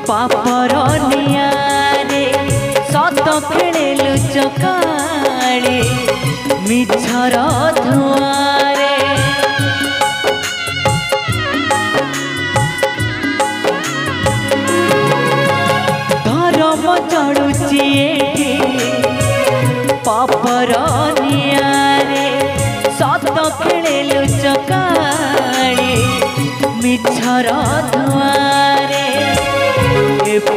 पापर नियारे सत खेले लुचकाली मिछर धुआरे धर्म चढ़ुची पापर नियारे सत खेले लुचकाली मिछर धुआरे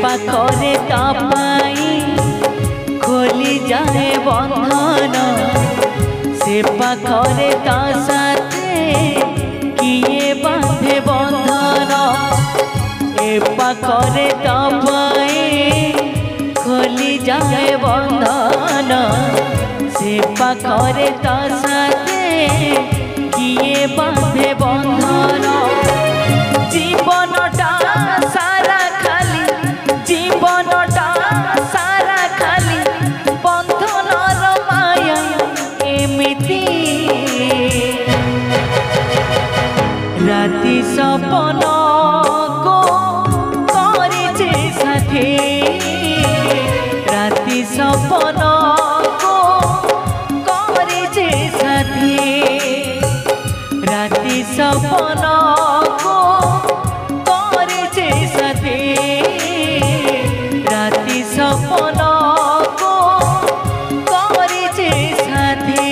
पाखरे तापाई खोली जाए बंधन से पाखरे ता साथे किए बांधे बंधन ए पाखरे तापाई खोली जाए बंधन से पाखरे ता साथे किए बांधे बंधन जीवनटा सारा जीवनटा सारा खाली बंधनर माया एमिति राति सपन को करिछे साथी राति सपन को करिछे साथी राति सपन को करिछे साथी राति सपन को करिछे साथी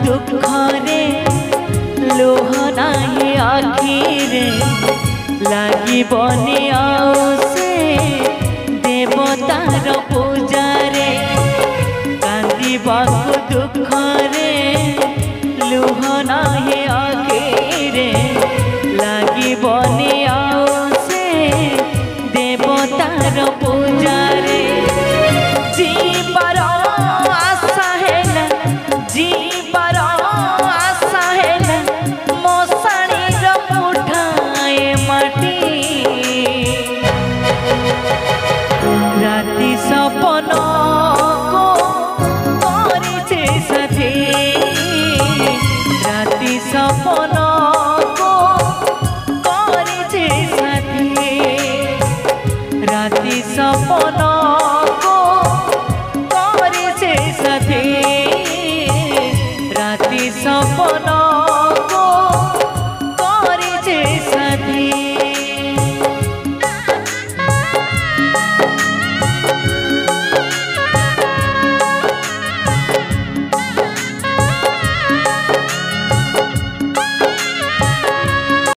दुखरे लोह नाही आखिरे लगी बनी से देवतार पूजारे कांदीबाकु दुखरे लोह नाही आखिरे लगी बनी से देवतार पूजारे जीवार आशा है जीवार आशा है मशाणी मुठाए माटी राति सपन को करिछे साथी राति सपन को करिछे साथी राति सपन को करिछे साथी राति सपन को करिछे साथी।